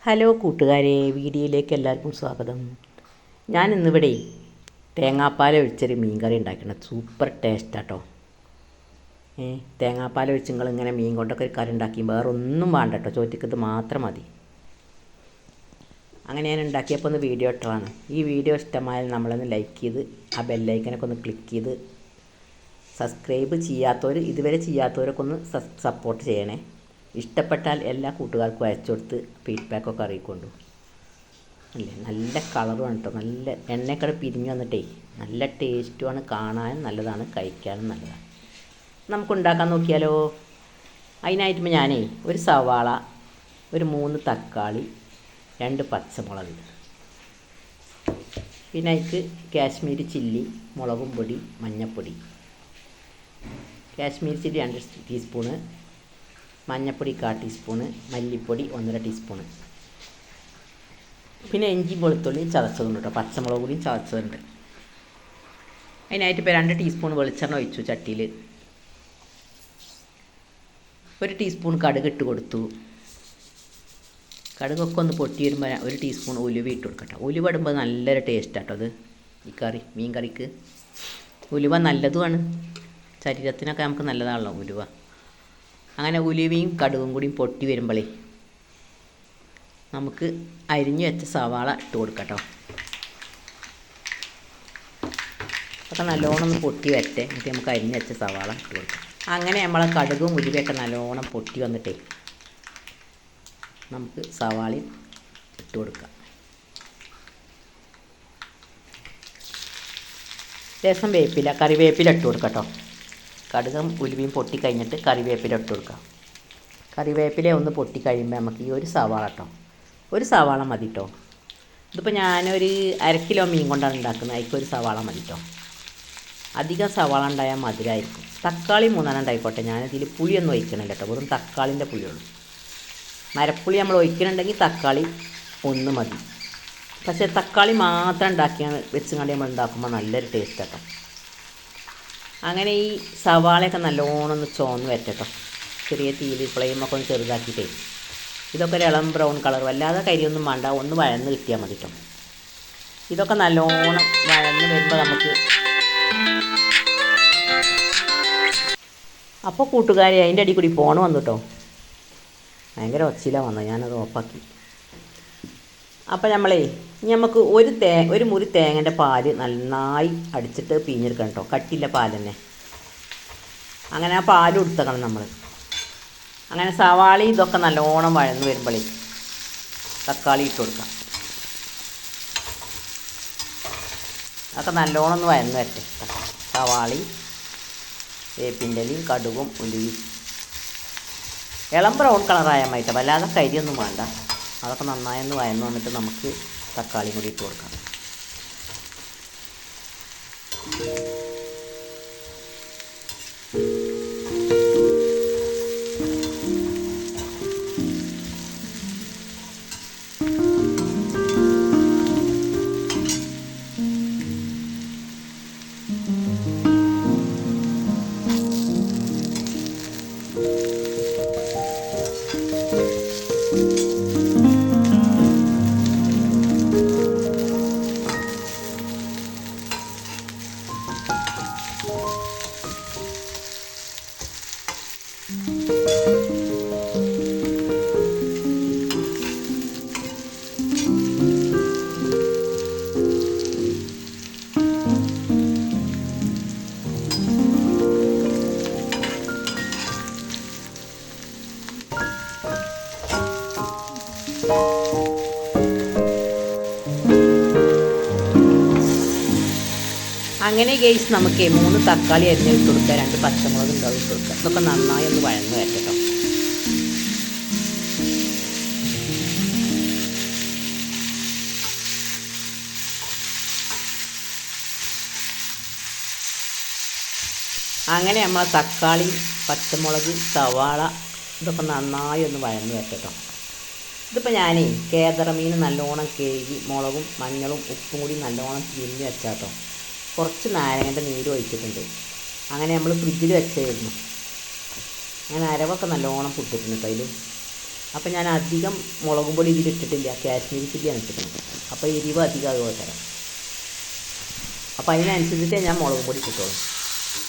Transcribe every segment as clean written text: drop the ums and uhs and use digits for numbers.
Hello കൂട്ടുകാരെ, വീഡിയോയിലേക്ക് എല്ലാവർക്കും സ്വാഗതം. ഞാൻ ഇന്നിവിടെ തേങ്ങാപ്പാൽ ഒഴിച്ചൊരു മീൻ കറി ഉണ്ടാക്കണം. സൂപ്പർ ടേസ്റ്റാട്ടോ. തേങ്ങാപ്പാൽ ഒഴിച്ച് നിങ്ങളിങ്ങനെ മീൻ കൊണ്ടൊക്കെ ഒരു കറി ഉണ്ടാക്കി വേറെ ഒന്നും വേണ്ട കേട്ടോ, ചോറ്റക്ക് ഇത് മാത്രം മതി. അങ്ങനെ ഞാൻ ഉണ്ടാക്കിയപ്പോൾ ഒന്ന് വീഡിയോ ഇട്ടതാണ്. ഈ വീഡിയോ ഇഷ്ടമായാൽ നമ്മളൊന്ന് ലൈക്ക് ചെയ്ത് ആ ബെല്ലൈക്കനൊക്കെ ഒന്ന് ക്ലിക്ക് ചെയ്ത് സബ്സ്ക്രൈബ് ചെയ്യാത്തവർ, ഇതുവരെ ചെയ്യാത്തവരൊക്കെ ഒന്ന് സപ്പോർട്ട് ചെയ്യണേ. ഇഷ്ടപ്പെട്ടാൽ എല്ലാ കൂട്ടുകാർക്കും അയച്ചു കൊടുത്ത് ഫീഡ്ബാക്കൊക്കെ അറിയിക്കൊണ്ടു. അല്ലേ, നല്ല കളറുമാണ് കേട്ടോ. നല്ല എണ്ണയൊക്കെ പിരിഞ്ഞു വന്നിട്ടേ നല്ല ടേസ്റ്റുമാണ്. കാണാനും നല്ലതാണ്, കഴിക്കാനും നല്ലതാണ്. നമുക്ക് ഉണ്ടാക്കാൻ നോക്കിയാലോ. അതിനായിട്ട് ഞാനേ ഒരു സവാള, ഒരു 3 തക്കാളി, 2 പച്ചമുളക്, പിന്നെ അതിക്ക് കാശ്മീരി ചില്ലി, മുളകും പൊടി, മഞ്ഞൾപ്പൊടി. കാശ്മീരി ചില്ലി 2 ടീസ്പൂണ്, മഞ്ഞൾപ്പൊടി 1/4 ടീസ്പൂണ്, മല്ലിപ്പൊടി 1.5 ടീസ്പൂണ്, പിന്നെ ഇഞ്ചി വെളുത്തുള്ളി ചതച്ചതുണ്ട് കേട്ടോ. പച്ചമുളക് കൂടി ചതച്ചതുണ്ട്. അതിനായിട്ട് ഇപ്പോൾ 2 ടീസ്പൂൺ വെളിച്ചെണ്ണ ഒഴിച്ചു ചട്ടിയിൽ. 1 ടീസ്പൂൺ കടുക് ഇട്ട് കൊടുത്തു. കടുകൊക്കെ ഒന്ന് പൊട്ടി വരുമ്പോൾ 1 ടീസ്പൂൺ ഉലുവ ഇട്ട് കൊടുക്കട്ടെ. ഉലുവ ഇടുമ്പോൾ നല്ലൊരു ടേസ്റ്റാട്ടോ അത്. ഈ കറി, മീൻ കറിക്ക് ഉലുവ നല്ലതുമാണ്. ശരീരത്തിനൊക്കെ നമുക്ക് നല്ലതാണല്ലോ ഉലുവ. അങ്ങനെ ഉലുവയും കടുകും കൂടി പൊട്ടി വരുമ്പോഴേ നമുക്ക് അരിഞ്ഞു വെച്ച സവാള ഇട്ട് കൊടുക്കട്ടോ. അതൊക്കെ നല്ലോണം ഒന്ന് പൊട്ടി വരട്ടെ. എന്നിട്ട് നമുക്ക് അരിഞ്ഞു വെച്ച സവാള ഇട്ട് കൊടുക്കാം. അങ്ങനെ നമ്മളെ കടുകും ഉലുവയൊക്കെ നല്ലോണം പൊട്ടി വന്നിട്ടേ നമുക്ക് സവാളയും ഇട്ട് കൊടുക്കാം. ലേശം വേപ്പില, കറിവേപ്പില ഇട്ട് കൊടുക്കട്ടോ. കടുകും ഉലുവയും പൊട്ടി കഴിഞ്ഞിട്ട് കറിവേപ്പില ഇട്ട് കൊടുക്കാം. കറിവേപ്പില ഒന്ന് പൊട്ടി കഴിയുമ്പോൾ നമുക്ക് ഈ ഒരു സവാള കേട്ടോ, ഒരു സവാള മതി കേട്ടോ. ഇതിപ്പോൾ ഞാനൊരു 1/2 കിലോ മീൻ കൊണ്ടാണ് ഉണ്ടാക്കുന്നത്. അതിൽക്കൊരു സവാള മതി കേട്ടോ. അധികം സവാള ഉണ്ടായാൽ മധുരമായിരിക്കും. തക്കാളി 3 ഉണ്ടായിക്കോട്ടെ. ഞാനിതിൽ പുളിയൊന്നും ഒഴിക്കണില്ല കേട്ടോ, വെറും തക്കാളിൻ്റെ പുളിയുള്ളൂ. മരപ്പുളി നമ്മൾ ഒഴിക്കണുണ്ടെങ്കിൽ തക്കാളി 1 മതി. പക്ഷേ തക്കാളി മാത്രം ഉണ്ടാക്കിയാണ് വെച്ചുകൊണ്ട് നമ്മൾ ഉണ്ടാക്കുമ്പോൾ നല്ലൊരു ടേസ്റ്റ് കേട്ടോ. അങ്ങനെ ഈ സവാളയൊക്കെ നല്ലോണം ഒന്ന് ചുവന്ന് വരട്ടോ. ചെറിയ തീയിൽ ഫ്ലെയിമൊക്കെ ഒന്ന് ചെറുതാക്കിയിട്ടേ ഇതൊക്കെ ഒരു ഇളം ബ്രൗൺ കളർ, വല്ലാതെ കരിയൊന്നും വേണ്ട, ഒന്ന് വഴന്ന് കിട്ടിയാൽ മതി കേട്ടോ. ഇതൊക്കെ നല്ലോണം വഴന്ന് വരുമ്പോൾ നമുക്ക് അപ്പോൾ കൂട്ടുകാരി അതിൻ്റെ അടി കൂടി ഫോൺ വന്നു കേട്ടോ. ഭയങ്കര ഒച്ചിലാണ് വന്നത്, ഞാനത് ഓഫാക്കി. അപ്പോൾ നമുക്ക് ഒരു മുറി തേങ്ങൻ്റെ പാല് നന്നായി അടിച്ചിട്ട് പിഴിഞ്ഞെടുക്കണം കേട്ടോ. കട്ടില്ല പാൽ തന്നെ. അങ്ങനെ ആ പാൽ കൊടുത്തക്കണം നമ്മൾ. അങ്ങനെ സവാളി ഇതൊക്കെ നല്ലോണം വഴന്ന് വരുമ്പോഴേ തക്കാളി ഇട്ട് കൊടുക്കാം. അതൊക്കെ നല്ലോണം ഒന്ന് വഴന്ന് വരട്ടെ. സവാളി, വേപ്പിൻ്റെ ഇലയും കടുകും ഉലുവയും ഇളം ബ്രൗൺ കളറായാൽ മതി. വല്ലാതെ കരിയൊന്നും വേണ്ട. അതൊക്കെ നന്നായി ഒന്ന് വഴന്ന് വന്നിട്ട് നമുക്ക് തക്കാളി കൂടി ഇട്ട് കൊടുക്കാം. അങ്ങനെ ഗെയ്സ് നമുക്ക് 3 തക്കാളി അരിഞ്ഞിട്ട് കൊടുക്കുക, 2 പച്ചമുളക് ഉണ്ടാവും ഇട്ട് കൊടുക്കുക. ഇതൊക്കെ നന്നായി ഒന്ന് വഴന്ന് വരട്ടോ. അങ്ങനെ നമ്മൾ തക്കാളി, പച്ചമുളക്, സവാള ഇതൊക്കെ നന്നായി ഒന്ന് വഴന്ന് വരട്ടോ. ഇതിപ്പോൾ ഞാനേ കേദറ മീൻ നല്ലോണം കഴുകി മുളകും മഞ്ഞളും ഉപ്പും കൂടി നല്ലോണം തിരിഞ്ഞ് വെച്ചാട്ടോ. കുറച്ച് നാരങ്ങൻ്റെ നീര് ഒഴിച്ചിട്ടുണ്ട്. അങ്ങനെ നമ്മൾ ഫ്രിഡ്ജിൽ വെച്ചായിരുന്നു. അങ്ങനെ അരവൊക്കെ നല്ലോണം പുട്ടിട്ടുണ്ട് അതിൽ. അപ്പോൾ ഞാൻ അധികം മുളകും പൊടി ഇതിലിട്ടിട്ടില്ല, കാശ്മീരി ചില്ലിയാണ് ഇട്ടിട്ടുള്ളത്. അപ്പോൾ എരിവ് അധികം അതുപോലെ തരാം. അപ്പോൾ അതിനനുസരിച്ചിട്ടേ ഞാൻ മുളകും പൊടി ഇട്ടിട്ടുള്ളൂ.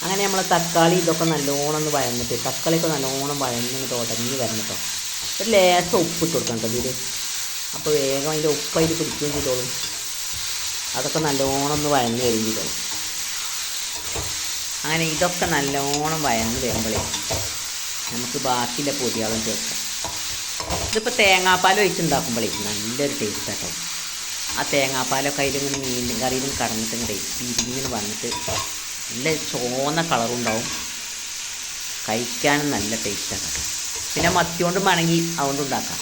അങ്ങനെ നമ്മൾ തക്കാളി ഇതൊക്കെ നല്ലോണം ഒന്ന് വഴന്നിട്ട്, തക്കാളിയൊക്കെ നല്ലോണം വഴന്നിട്ട് ഉടഞ്ഞ് വരണം കേട്ടോ. ഒരു ലേശം ഉപ്പിട്ട് കൊടുക്കണം കേട്ടോ ഇതിൽ. അപ്പോൾ വേഗം അതിൻ്റെ ഉപ്പ് അതിൽ പിടിക്കുകയും ചെയ്തോളും. അതൊക്കെ നല്ലോണം ഒന്ന് വഴന്ന് വരും ചെയ്തോളും. അങ്ങനെ ഇതൊക്കെ നല്ലോണം വഴന്ന് വരുമ്പോഴേ നമുക്ക് ബാക്കിയുള്ള പൊടികളും ചേർക്കാം. ഇതിപ്പോൾ തേങ്ങാപ്പാൽ ഒഴിച്ചുണ്ടാക്കുമ്പോഴേ നല്ലൊരു ടേസ്റ്റ് കേട്ടോ. ആ തേങ്ങാപ്പാലൊക്കെ അതിലിങ്ങനെ മീൻ കറിയിലും കടന്നിട്ട് ഇങ്ങനെ പിരിഞ്ഞിങ്ങനെ വന്നിട്ട് നല്ല ചുവന്ന കളറുണ്ടാവും. കഴിക്കാനും നല്ല ടേസ്റ്റാണ് കേട്ടോ. പിന്നെ മത്തി കൊണ്ടും വേണമെങ്കിൽ അതുകൊണ്ട് ഉണ്ടാക്കാം.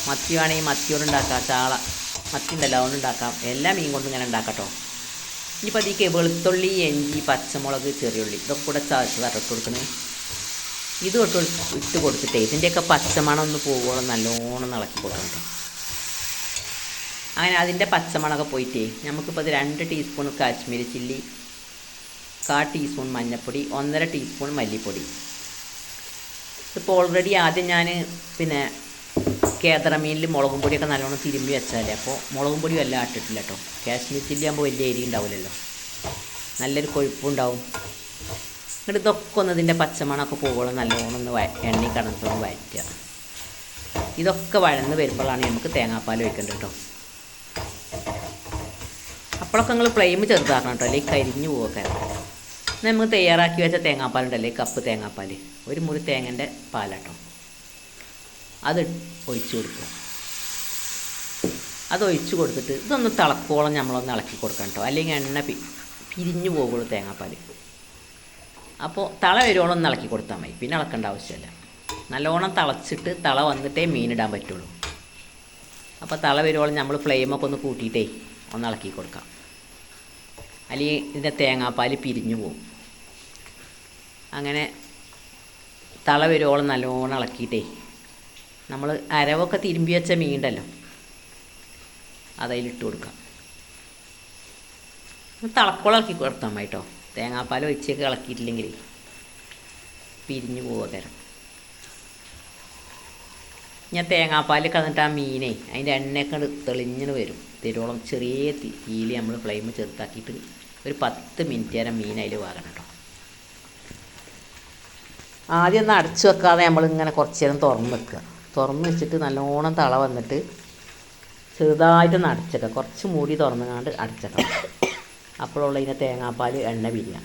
മത്തി വേണമെങ്കിൽ മത്തി കൊണ്ട് ഉണ്ടാക്കാം, ചാള മത്തി ഉണ്ടല്ലോ അതുകൊണ്ട് ഉണ്ടാക്കാം. എല്ലാ മീൻ കൊണ്ടും ഇങ്ങനെ ഉണ്ടാക്കാം കേട്ടോ. ഇനിയിപ്പോൾ അതിലേക്ക് വെളുത്തുള്ളി, ഇഞ്ചി, പച്ചമുളക്, ചെറിയുള്ളി ഇതൊക്കെ കൂടെ ചതച്ചതാണ് ഇട്ട് കൊടുക്കണേ. ഇത് ഇട്ട് കൊടുത്തിട്ടേ ഇതിൻ്റെയൊക്കെ പച്ചമണം ഒന്ന് പോകുമ്പോൾ നല്ലോണം ഇളക്കി കൊടുക്കണം കേട്ടോ. അങ്ങനെ അതിൻ്റെ പച്ചമണമൊക്കെ പോയിട്ടേ നമുക്കിപ്പോൾ അത് 2 ടീസ്പൂൺ കാശ്മീരി ചില്ലി, 1/4 ടീസ്പൂൺ മഞ്ഞൾപ്പൊടി, 1.5 ടീസ്പൂൺ മല്ലിപ്പൊടി. ഇപ്പോൾ ഓൾറെഡി ആദ്യം ഞാൻ പിന്നെ കേദറ മീനിൽ മുളകും പൊടിയൊക്കെ നല്ലോണം തിരുമ്പി വെച്ചാലേ, അപ്പോൾ മുളകും പൊടി വല്ല ഇട്ടിട്ടില്ല കേട്ടോ. കാശ്മീർ ചില്ലി ആകുമ്പോൾ വലിയ എരി ഉണ്ടാവില്ലല്ലോ, നല്ലൊരു കൊഴുപ്പുണ്ടാവും. എന്നിട്ട് ഇതൊക്കെ ഒന്ന് ഇതിൻ്റെ പച്ചമണമൊക്കെ പോകുമ്പോൾ നല്ലോണം ഒന്ന് എണ്ണ കടന്നിട്ടൊന്ന് വഴറ്റുക. ഇതൊക്കെ വഴന്ന് വരുമ്പോഴാണ് നമുക്ക് തേങ്ങാപ്പാൽ ഒഴിക്കേണ്ടത് കേട്ടോ. അപ്പോഴൊക്കെ നിങ്ങൾ ഫ്ലെയിം ചെറുതാക്കണം കേട്ടോ, അല്ലെങ്കിൽ കരിഞ്ഞു പോകാൻ. നമുക്ക് തയ്യാറാക്കി വെച്ച തേങ്ങാപ്പാലുണ്ടല്ലേ, കപ്പ് തേങ്ങാപ്പാൽ, ഒരു മുറി തേങ്ങൻ്റെ പാലാട്ടോ, അത് ഒഴിച്ച് കൊടുക്കുക. അത് ഒഴിച്ച് കൊടുത്തിട്ട് ഇതൊന്ന് തിളക്കോളം നമ്മളൊന്ന് ഇളക്കി കൊടുക്കണം കേട്ടോ, അല്ലെങ്കിൽ എണ്ണ പിരിഞ്ഞു പോകുള്ളൂ തേങ്ങാപ്പാൽ. അപ്പോൾ തള വരുവോളം ഒന്ന് ഇളക്കി കൊടുത്താൽ മതി, പിന്നെ ഇളക്കേണ്ട ആവശ്യമില്ല. നല്ലോണം തിളച്ചിട്ട് തള വന്നിട്ടേ മീനിടാൻ പറ്റുള്ളൂ. അപ്പോൾ തള വരുവോളം നമ്മൾ ഫ്ലെയിമൊക്കെ ഒന്ന് കൂട്ടിയിട്ടേ ഒന്ന് ഇളക്കി കൊടുക്കാം, അല്ലെങ്കിൽ ഇതിൻ്റെ തേങ്ങാപ്പാൽ പിരിഞ്ഞു പോകും. അങ്ങനെ തള വരുവോളം നല്ലോണം ഇളക്കിയിട്ടേ നമ്മൾ അരവൊക്കെ തിരുമ്പി വെച്ച മീനുണ്ടല്ലോ അതതിലിട്ട് കൊടുക്കാം. തിളക്കോളം ഇളക്കി കൊടുത്താൽ മതി കേട്ടോ. തേങ്ങാപ്പാൽ ഒഴിച്ചൊക്കെ ഇളക്കിയിട്ടില്ലെങ്കിൽ പിരിഞ്ഞു പോവുക തരം. ഞാൻ തേങ്ങാപ്പാൽ കന്നിട്ട് ആ മീനെ അതിൻ്റെ എണ്ണയൊക്കെ തെളിഞ്ഞിന് വരും തരുവോളം ചെറിയ തീയിൽ നമ്മൾ ഫ്ലെയിം ചെറുതാക്കിയിട്ട് ഒരു 10 മിനിറ്റ് നേരം മീൻ അതിൽ വാങ്ങണം കേട്ടോ. ആദ്യം ഒന്ന് അടച്ചു വെക്കാതെ നമ്മളിങ്ങനെ കുറച്ച് നേരം തുറന്ന് വെക്കുക. തുറന്ന് വെച്ചിട്ട് നല്ലോണം തള വന്നിട്ട് ചെറുതായിട്ടൊന്ന് അടച്ചേക്കാം, കുറച്ച് മൂടി തുറന്നുകൊണ്ട് അടച്ചേക്കാം. അപ്പോഴുള്ള ഇതിൻ്റെ തേങ്ങാപ്പാൽ എണ്ണ പിരിയാം.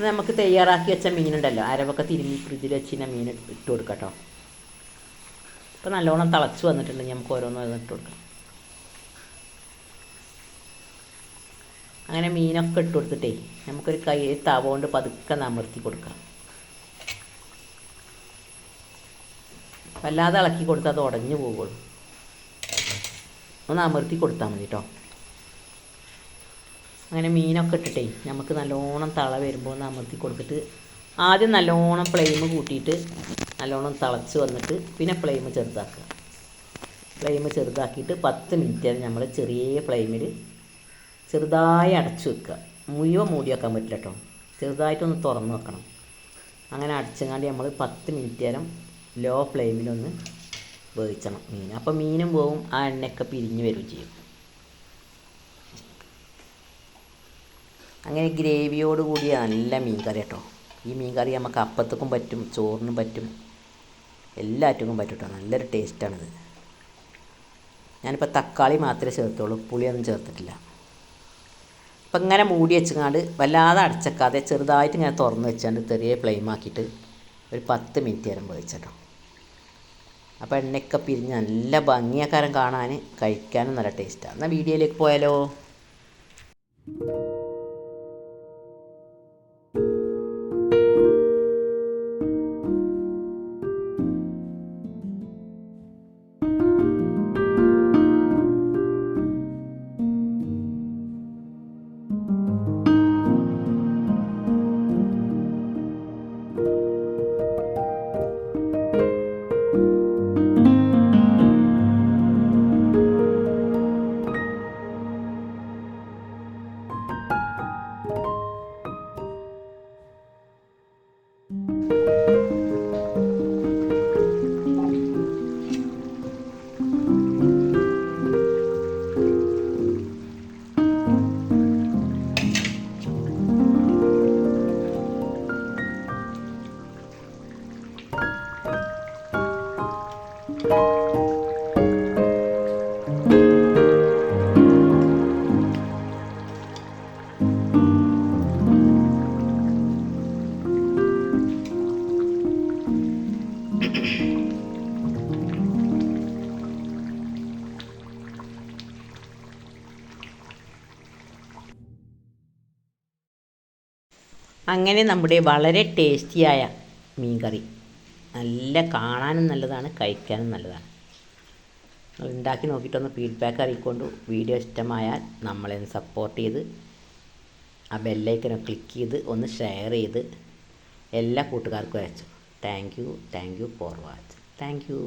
നമുക്ക് തയ്യാറാക്കി വെച്ച മീനുണ്ടല്ലോ, അരവൊക്കെ തിരുമ്പി ഫ്രിഡ്ജിൽ വെച്ചിട്ട് മീൻ ഇട്ട് കൊടുക്കാം കേട്ടോ. ഇപ്പോൾ നല്ലോണം തിളച്ച് വന്നിട്ടുണ്ടെങ്കിൽ നമുക്ക് ഓരോന്നും ഇട്ട് കൊടുക്കാം. അങ്ങനെ മീനൊക്കെ ഇട്ട് കൊടുത്തിട്ടേ നമുക്കൊരു കൈ തവ കൊണ്ട് പതുക്കെ അമർത്തി കൊടുക്കാം. വല്ലാതെ ഇളക്കി കൊടുത്താൽ അത് ഉടഞ്ഞു പോകുള്ളൂ. ഒന്ന് അമർത്തി കൊടുത്താൽ മതി കേട്ടോ. അങ്ങനെ മീനൊക്കെ ഇട്ടിട്ടേ നമുക്ക് നല്ലോണം തള വരുമ്പോൾ ഒന്ന് അമർത്തി കൊടുത്തിട്ട് ആദ്യം നല്ലോണം ഫ്ലെയിം കൂട്ടിയിട്ട് നല്ലോണം തിളച്ച് വന്നിട്ട് പിന്നെ ഫ്ലെയിം ചെറുതാക്കുക. ഫ്ലെയിം ചെറുതാക്കിയിട്ട് 10 മിനിറ്റ് നമ്മൾ ചെറിയ ഫ്ലെയിമിൽ ചെറുതായി അടച്ചു വെക്കുക. മുഴുവൻ മൂടി വെക്കാൻ പറ്റില്ല കേട്ടോ, ചെറുതായിട്ടൊന്ന് തുറന്ന് വെക്കണം. അങ്ങനെ അടച്ചങ്ങാണ്ട് നമ്മൾ 10 മിനിറ്റ് നേരം ലോ ഫ്ലെയിമിലൊന്ന് വേവിച്ചണം മീൻ. അപ്പോൾ മീനും പോവും, ആ എണ്ണയൊക്കെ പിരിഞ്ഞ് വരും ചെയ്യും. അങ്ങനെ ഗ്രേവിയോട് കൂടിയ നല്ല മീൻ കറി കേട്ടോ. ഈ മീൻ കറി നമുക്ക് അപ്പത്തേക്കും പറ്റും, ചോറിനും പറ്റും, എല്ലാറ്റിനും പറ്റും കേട്ടോ. നല്ലൊരു ടേസ്റ്റാണിത്. ഞാനിപ്പോൾ തക്കാളി മാത്രമേ ചേർത്തുള്ളൂ, പുളിയൊന്നും ചേർത്തിട്ടില്ല. അപ്പം ഇങ്ങനെ മൂടി വെച്ചങ്ങാണ്ട് വല്ലാതെ അടച്ചേക്കാതെ ചെറുതായിട്ട് ഇങ്ങനെ തുറന്ന് വെച്ചാണ്ട് ചെറിയ ഫ്ലെയിം ആക്കിയിട്ട് ഒരു 10 മിനിറ്റ് നേരം വേവിച്ചട്ടോ. അപ്പോൾ എണ്ണയൊക്കെ പിരിഞ്ഞ് നല്ല ഭംഗിയാക്കാരം കാണാൻ, കഴിക്കാനും നല്ല ടേസ്റ്റാണ്. എന്നാൽ വീഡിയോയിലേക്ക് പോയാലോ. അങ്ങനെ നമ്മുടെ വളരെ ടേസ്റ്റിയായ മീൻ കറി, നല്ല കാണാനും നല്ലതാണ്, കഴിക്കാനും നല്ലതാണ്. നിങ്ങൾ ഉണ്ടാക്കി നോക്കിയിട്ടൊന്ന് ഫീഡ്ബാക്ക് അറിയിക്കൊണ്ട്, വീഡിയോ ഇഷ്ടമായാൽ നമ്മളെ ഒന്ന് സപ്പോർട്ട് ചെയ്ത് ആ ബെല്ലൈക്കനെ ക്ലിക്ക് ചെയ്ത് ഒന്ന് ഷെയർ ചെയ്ത് എല്ലാ കൂട്ടുകാർക്കും അയച്ചു. Thank you for watch. Thank you.